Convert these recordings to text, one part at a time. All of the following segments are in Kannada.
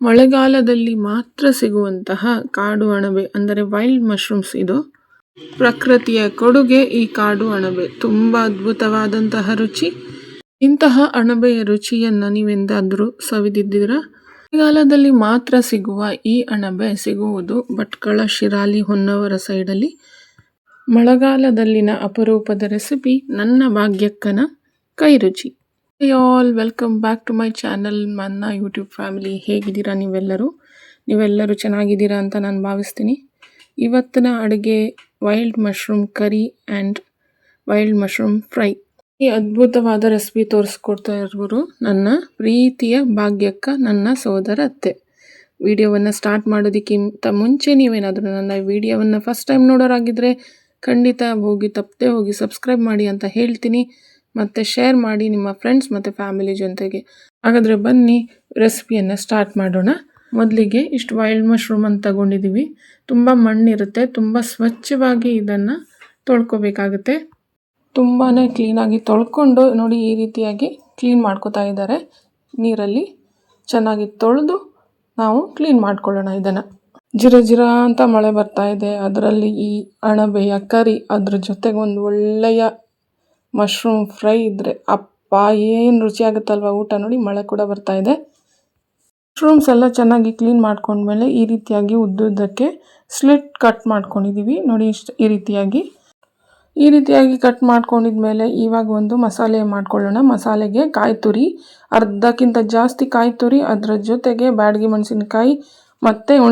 ಮಳೆಗಾಲದಲ್ಲಿ ಮಾತ್ರ ಸಿಗುವಂತಹ ಕಾಡು ಅಣಬೆ ಅಂದರೆ ವೈಲ್ಡ್ ಮಶ್ರೂಮ್ಸ್ ಇದು. ಪ್ರಕೃತಿಯ ಕೊಡುಗೆ ಈ ಕಾಡು ಅಣಬೆ. ತುಂಬ ಅದ್ಭುತವಾದಂತಹ ರುಚಿ. ಇಂತಹ ಅಣಬೆಯ ರುಚಿಯನ್ನು ನೀವೆಂದಾದರೂ ಸವಿದಿದ್ದೀರಾ? ಮಳೆಗಾಲದಲ್ಲಿ ಮಾತ್ರ ಸಿಗುವ ಈ ಅಣಬೆ ಸಿಗುವುದು ಭಟ್ಕಳ, ಶಿರಾಲಿ, ಹೊನ್ನವರ ಸೈಡಲ್ಲಿ. ಮಳೆಗಾಲದಲ್ಲಿನ ಅಪರೂಪದ ರೆಸಿಪಿ ನನ್ನ ಭಾಗ್ಯಕ್ಕನ ಕೈ ರುಚಿ. All welcome back to my channel, ನನ್ನ ಯೂಟ್ಯೂಬ್ ಫ್ಯಾಮಿಲಿ. ಹೇಗಿದ್ದೀರಾ ನೀವೆಲ್ಲರೂ ಚೆನ್ನಾಗಿದ್ದೀರಾ ಅಂತ ನಾನು ಭಾವಿಸ್ತೀನಿ. ಇವತ್ತಿನ ಅಡುಗೆ wild mushroom curry and wild mushroom fry. ಈ ಅದ್ಭುತವಾದ ರೆಸಿಪಿ ತೋರಿಸ್ಕೊಡ್ತಾ ಇರೋರು ನನ್ನ ಪ್ರೀತಿಯ ಭಾಗ್ಯಕ್ಕ, ನನ್ನ ಸೋದರ ಅತ್ತೆ. ವಿಡಿಯೋವನ್ನು ಸ್ಟಾರ್ಟ್ ಮಾಡೋದಕ್ಕಿಂತ ಮುಂಚೆ ನೀವೇನಾದರೂ ನನ್ನ ವಿಡಿಯೋವನ್ನು ಫಸ್ಟ್ ಟೈಮ್ ನೋಡೋರಾಗಿದ್ದರೆ ಖಂಡಿತ ತಪ್ಪದೆ ಹೋಗಿ ಸಬ್ಸ್ಕ್ರೈಬ್ ಮಾಡಿ ಅಂತ ಹೇಳ್ತೀನಿ. ಮತ್ತು ಶೇರ್ ಮಾಡಿ ನಿಮ್ಮ ಫ್ರೆಂಡ್ಸ್ ಮತ್ತು ಫ್ಯಾಮಿಲಿ ಜೊತೆಗೆ. ಹಾಗಾದರೆ ಬನ್ನಿ ರೆಸಿಪಿಯನ್ನು ಸ್ಟಾರ್ಟ್ ಮಾಡೋಣ. ಮೊದಲಿಗೆ ಇಷ್ಟು ವೈಲ್ಡ್ ಮಶ್ರೂಮ್ ಅಂತ ತಗೊಂಡಿದ್ದೀವಿ. ತುಂಬ ಮಣ್ಣಿರುತ್ತೆ, ತುಂಬ ಸ್ವಚ್ಛವಾಗಿ ಇದನ್ನು ತೊಳ್ಕೊಬೇಕಾಗುತ್ತೆ. ತುಂಬಾ ಕ್ಲೀನಾಗಿ ತೊಳ್ಕೊಂಡು ನೋಡಿ, ಈ ರೀತಿಯಾಗಿ ಕ್ಲೀನ್ ಮಾಡ್ಕೋತಾ ಇದ್ದಾರೆ. ನೀರಲ್ಲಿ ಚೆನ್ನಾಗಿ ತೊಳೆದು ನಾವು ಕ್ಲೀನ್ ಮಾಡ್ಕೊಳ್ಳೋಣ ಇದನ್ನು. ಜಿರ ಅಂತ ಮಳೆ ಬರ್ತಾ ಇದೆ, ಅದರಲ್ಲಿ ಈ ಅಣಬೆಯ ಕರಿ, ಅದ್ರ ಜೊತೆಗೆ ಒಂದು ಒಳ್ಳೆಯ ಮಶ್ರೂಮ್ ಫ್ರೈ ಇದ್ದರೆ ಅಪ್ಪ ಏನು ರುಚಿಯಾಗುತ್ತಲ್ವ ಊಟ. ನೋಡಿ, ಮಳೆ ಕೂಡ ಬರ್ತಾ ಇದೆ. ಮಶ್ರೂಮ್ಸ್ ಎಲ್ಲ ಚೆನ್ನಾಗಿ ಕ್ಲೀನ್ ಮಾಡ್ಕೊಂಡ್ಮೇಲೆ ಈ ರೀತಿಯಾಗಿ ಉದ್ದುದ್ದಕ್ಕೆ ಸ್ಲಿಟ್ ಕಟ್ ಮಾಡ್ಕೊಂಡಿದ್ದೀವಿ. ನೋಡಿ, ಈ ರೀತಿಯಾಗಿ ಕಟ್ ಮಾಡ್ಕೊಂಡಿದ್ಮೇಲೆ ಇವಾಗ ಒಂದು ಮಸಾಲೆ ಮಾಡ್ಕೊಳ್ಳೋಣ. ಮಸಾಲೆಗೆ ಕಾಯಿ ತುರಿ, ಅರ್ಧಕ್ಕಿಂತ ಜಾಸ್ತಿ ಕಾಯಿ ತುರಿ, ಅದರ ಜೊತೆಗೆ ಬ್ಯಾಡಗಿ ಮೆಣಸಿನಕಾಯಿ ಮತ್ತು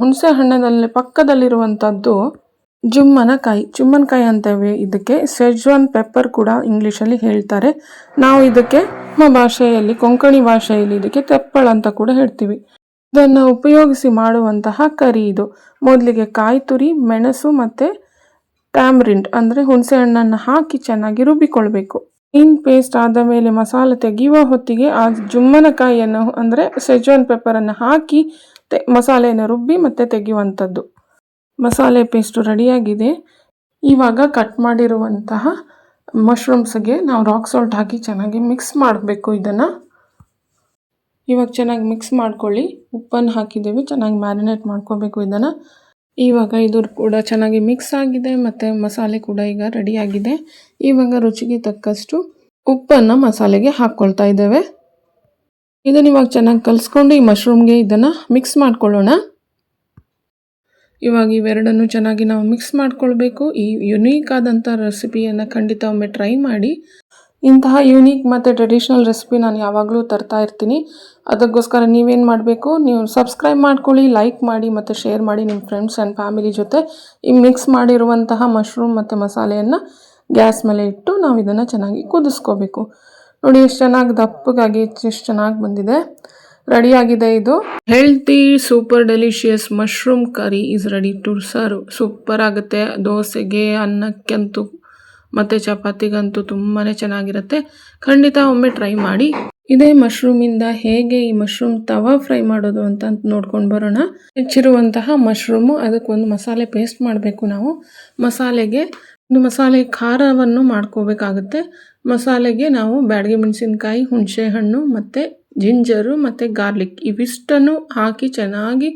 ಹುಣಸೆ ಹಣ್ಣಲ್ಲಿ ಪಕ್ಕದಲ್ಲಿರುವಂಥದ್ದು ಚುಮ್ಮನಕಾಯಿ ಅಂತೇವೆ. ಇದಕ್ಕೆ ಸೆಜ್ವಾನ್ ಪೆಪ್ಪರ್ ಕೂಡ ಇಂಗ್ಲೀಷಲ್ಲಿ ಹೇಳ್ತಾರೆ. ನಾವು ಇದಕ್ಕೆ ನಮ್ಮ ಭಾಷೆಯಲ್ಲಿ, ಕೊಂಕಣಿ ಭಾಷೆಯಲ್ಲಿ ಇದಕ್ಕೆ ತೆಪ್ಪಳ ಅಂತ ಕೂಡ ಹೇಳ್ತೀವಿ. ಇದನ್ನು ಉಪಯೋಗಿಸಿ ಮಾಡುವಂತಹ ಕರಿ ಇದು. ಮೊದಲಿಗೆ ಕಾಯಿ ತುರಿ, ಮೆಣಸು ಮತ್ತು ಟ್ಯಾಮ್ರಿಂಡ್ ಅಂದರೆ ಹುಣಸೆ ಹಣ್ಣನ್ನು ಹಾಕಿ ಚೆನ್ನಾಗಿ ರುಬ್ಬಿಕೊಳ್ಬೇಕು. ಮೀನ್ ಪೇಸ್ಟ್ ಆದ ಮೇಲೆ ಮಸಾಲೆ ತೆಗೆಯುವ ಹೊತ್ತಿಗೆ ಆ ಜುಮ್ಮನಕಾಯಿಯನ್ನು ಅಂದರೆ ಸೆಜ್ವಾನ್ ಪೆಪ್ಪರನ್ನು ಹಾಕಿ ಮಸಾಲೆಯನ್ನು ರುಬ್ಬಿ ಮತ್ತೆ ತೆಗೆಯುವಂಥದ್ದು. ಮಸಾಲೆ ಪೇಸ್ಟು ರೆಡಿಯಾಗಿದೆ. ಇವಾಗ ಕಟ್ ಮಾಡಿರುವಂತಹ ಮಶ್ರೂಮ್ಸ್ಗೆ ನಾವು ರಾಕ್ ಸಾಲ್ಟ್ ಹಾಕಿ ಚೆನ್ನಾಗಿ ಮಿಕ್ಸ್ ಮಾಡಬೇಕು. ಇದನ್ನು ಇವಾಗ ಚೆನ್ನಾಗಿ ಮಿಕ್ಸ್ ಮಾಡ್ಕೊಳ್ಳಿ. ಉಪ್ಪನ್ನು ಹಾಕಿದ್ದೀವಿ, ಚೆನ್ನಾಗಿ ಮ್ಯಾರಿನೇಟ್ ಮಾಡ್ಕೋಬೇಕು ಇದನ್ನು. ಇವಾಗ ಇದು ಕೂಡ ಚೆನ್ನಾಗಿ ಮಿಕ್ಸ್ ಆಗಿದೆ ಮತ್ತು ಮಸಾಲೆ ಕೂಡ ಈಗ ರೆಡಿಯಾಗಿದೆ. ಇವಾಗ ರುಚಿಗೆ ತಕ್ಕಷ್ಟು ಉಪ್ಪನ್ನು ಮಸಾಲೆಗೆ ಹಾಕ್ಕೊಳ್ತಾ ಇದ್ದೇವೆ. ಇದನ್ನು ಇವಾಗ ಚೆನ್ನಾಗಿ ಕಲಿಸ್ಕೊಂಡು ಈ ಮಶ್ರೂಮ್ಗೆ ಇದನ್ನು ಮಿಕ್ಸ್ ಮಾಡ್ಕೊಳ್ಳೋಣ. ಇವಾಗ ಇವೆರಡನ್ನು ಚೆನ್ನಾಗಿ ನಾವು ಮಿಕ್ಸ್ ಮಾಡ್ಕೊಳ್ಬೇಕು. ಈ ಯುನೀಕ್ ಆದಂಥ ರೆಸಿಪಿಯನ್ನು ಖಂಡಿತ ಒಮ್ಮೆ ಟ್ರೈ ಮಾಡಿ. ಇಂತಹ ಯುನೀಕ್ ಮತ್ತು ಟ್ರೆಡಿಷ್ನಲ್ ರೆಸಿಪಿ ನಾನು ಯಾವಾಗಲೂ ತರ್ತಾ ಇರ್ತೀನಿ. ಅದಕ್ಕೋಸ್ಕರ ನೀವೇನು ಮಾಡಬೇಕು, ನೀವು ಸಬ್ಸ್ಕ್ರೈಬ್ ಮಾಡ್ಕೊಳ್ಳಿ, ಲೈಕ್ ಮಾಡಿ ಮತ್ತು ಶೇರ್ ಮಾಡಿ ನಿಮ್ಮ ಫ್ರೆಂಡ್ಸ್ ಆ್ಯಂಡ್ ಫ್ಯಾಮಿಲಿ ಜೊತೆ. ಈ ಮಿಕ್ಸ್ ಮಾಡಿರುವಂತಹ ಮಶ್ರೂಮ್ ಮತ್ತು ಮಸಾಲೆಯನ್ನು ಗ್ಯಾಸ್ ಮೇಲೆ ಇಟ್ಟು ನಾವು ಇದನ್ನು ಚೆನ್ನಾಗಿ ಕುದಿಸ್ಕೋಬೇಕು. ನೋಡಿ, ಎಷ್ಟು ಚೆನ್ನಾಗಿ ದಪ್ಪಗಾಗಿ ಎಷ್ಟು ಚೆನ್ನಾಗಿ ಬಂದಿದೆ. ರೆಡಿಯಾಗಿದೆ. ಇದು healthy super delicious mushroom curry is ready to serve. Super ಆಗುತ್ತೆ ದೋಸೆಗೆ, ಅನ್ನಕ್ಕಂತೂ ಮತ್ತು ಚಪಾತಿಗಂತೂ ತುಂಬಾ ಚೆನ್ನಾಗಿರುತ್ತೆ. ಖಂಡಿತ ಒಮ್ಮೆ ಟ್ರೈ ಮಾಡಿ. ಇದೇ ಮಶ್ರೂಮಿಂದ ಹೇಗೆ ಈ ಮಶ್ರೂಮ್ ತವಾ ಫ್ರೈ ಮಾಡೋದು ಅಂತ ನೋಡ್ಕೊಂಡು ಬರೋಣ. ಹೆಚ್ಚಿರುವಂತಹ ಮಶ್ರೂಮು, ಅದಕ್ಕೊಂದು ಮಸಾಲೆ ಪೇಸ್ಟ್ ಮಾಡಬೇಕು ನಾವು. ಮಸಾಲೆ ಖಾರವನ್ನು ಮಾಡ್ಕೋಬೇಕಾಗುತ್ತೆ. ಮಸಾಲೆಗೆ ನಾವು ಬ್ಯಾಡಗಿ ಮೆಣಸಿನಕಾಯಿ, ಹುಣಸೆ ಹಣ್ಣು ಮತ್ತು ಜಿಂಜರು ಮತ್ತು ಗಾರ್ಲಿಕ್ ಇವಿಷ್ಟನ್ನು ಹಾಕಿ ಚೆನ್ನಾಗಿ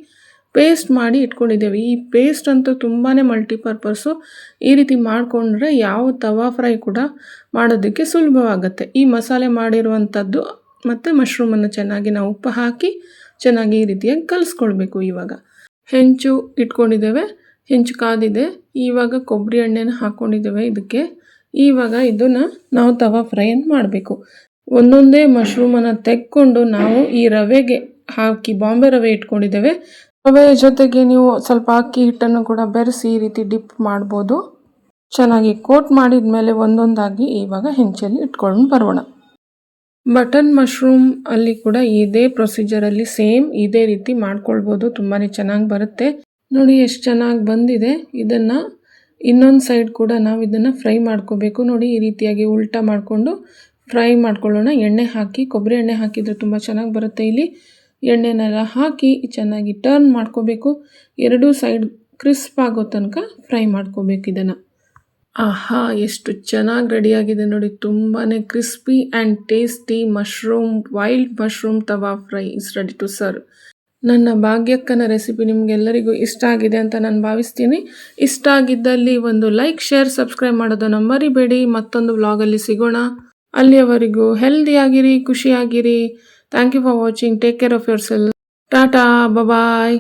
ಪೇಸ್ಟ್ ಮಾಡಿ ಇಟ್ಕೊಂಡಿದ್ದೇವೆ. ಈ ಪೇಸ್ಟ್ ಅಂತೂ ತುಂಬಾ ಮಲ್ಟಿಪರ್ಪಸ್ಸು. ಈ ರೀತಿ ಮಾಡಿಕೊಂಡ್ರೆ ಯಾವ ತವಾ ಫ್ರೈ ಕೂಡ ಮಾಡೋದಕ್ಕೆ ಸುಲಭವಾಗುತ್ತೆ. ಈ ಮಸಾಲೆ ಮಾಡಿರುವಂಥದ್ದು ಮತ್ತು ಮಶ್ರೂಮನ್ನು ಚೆನ್ನಾಗಿ ನಾವು ಉಪ್ಪು ಹಾಕಿ ಚೆನ್ನಾಗಿ ಈ ರೀತಿಯಾಗಿ ಕಲಿಸ್ಕೊಳ್ಬೇಕು. ಇವಾಗ ಹೆಂಚು ಇಟ್ಕೊಂಡಿದ್ದೇವೆ, ಹೆಂಚು ಕಾದಿದೆ. ಇವಾಗ ಕೊಬ್ಬರಿ ಎಣ್ಣೆನ ಹಾಕ್ಕೊಂಡಿದ್ದೇವೆ ಇದಕ್ಕೆ. ಇವಾಗ ಇದನ್ನು ನಾವು ತವಾ ಫ್ರೈಯನ್ನು ಮಾಡಬೇಕು. ಒಂದೊಂದೇ ಮಶ್ರೂಮನ್ನು ತೆಕ್ಕೊಂಡು ನಾವು ಈ ರವೆಗೆ ಹಾಕಿ, ಬಾಂಬೆ ರವೆ ಇಟ್ಕೊಂಡಿದ್ದೇವೆ. ರವೆಯ ಜೊತೆಗೆ ನೀವು ಸ್ವಲ್ಪ ಅಕ್ಕಿ ಹಿಟ್ಟನ್ನು ಕೂಡ ಬೆರೆಸಿ ಈ ರೀತಿ ಡಿಪ್ ಮಾಡ್ಬೋದು. ಚೆನ್ನಾಗಿ ಕೋಟ್ ಮಾಡಿದ ಮೇಲೆ ಒಂದೊಂದಾಗಿ ಇವಾಗ ಹೆಂಚಲ್ಲಿ ಇಟ್ಕೊಂಡು ಬರೋಣ. ಬಟನ್ ಮಶ್ರೂಮ್ ಅಲ್ಲಿ ಕೂಡ ಇದೇ ಪ್ರೊಸೀಜರಲ್ಲಿ ಸೇಮ್ ಇದೇ ರೀತಿ ಮಾಡ್ಕೊಳ್ಬೋದು. ತುಂಬಾ ಚೆನ್ನಾಗಿ ಬರುತ್ತೆ. ನೋಡಿ ಎಷ್ಟು ಚೆನ್ನಾಗಿ ಬಂದಿದೆ. ಇದನ್ನು ಇನ್ನೊಂದು ಸೈಡ್ ಕೂಡ ನಾವು ಇದನ್ನು ಫ್ರೈ ಮಾಡ್ಕೋಬೇಕು. ನೋಡಿ, ಈ ರೀತಿಯಾಗಿ ಉಲ್ಟಾ ಮಾಡಿಕೊಂಡು ಫ್ರೈ ಮಾಡ್ಕೊಳ್ಳೋಣ. ಎಣ್ಣೆ ಹಾಕಿ, ಕೊಬ್ಬರಿ ಎಣ್ಣೆ ಹಾಕಿದರೆ ತುಂಬ ಚೆನ್ನಾಗಿ ಬರುತ್ತೆ. ಇಲ್ಲಿ ಎಣ್ಣೆನೆಲ್ಲ ಹಾಕಿ ಚೆನ್ನಾಗಿ ಟರ್ನ್ ಮಾಡ್ಕೋಬೇಕು. ಎರಡೂ ಸೈಡ್ ಕ್ರಿಸ್ಪ್ ಆಗೋ ತನಕ ಫ್ರೈ ಮಾಡ್ಕೋಬೇಕು ಇದನ್ನು. ಆಹಾ, ಎಷ್ಟು ಚೆನ್ನಾಗಿ ರೆಡಿಯಾಗಿದೆ ನೋಡಿ. ತುಂಬಾ crispy and tasty wild mushroom tawa fry is ready to serve. ನನ್ನ ಭಾಗ್ಯಕ್ಕನ ರೆಸಿಪಿ ನಿಮಗೆಲ್ಲರಿಗೂ ಇಷ್ಟ ಆಗಿದೆ ಅಂತ ನಾನು ಭಾವಿಸ್ತೀನಿ. ಇಷ್ಟ ಆಗಿದ್ದಲ್ಲಿ ಒಂದು ಲೈಕ್, ಶೇರ್, ಸಬ್ಸ್ಕ್ರೈಬ್ ಮಾಡೋದನ್ನು ಮರಿಬೇಡಿ. ಮತ್ತೊಂದು ವ್ಲಾಗಲ್ಲಿ ಸಿಗೋಣ. ಅಲ್ಲಿಯವರೆಗೂ ಹೆಲ್ದಿಯಾಗಿರಿ, ಖುಷಿಯಾಗಿರಿ. Thank you for watching. Take care of your self. Tata, bye.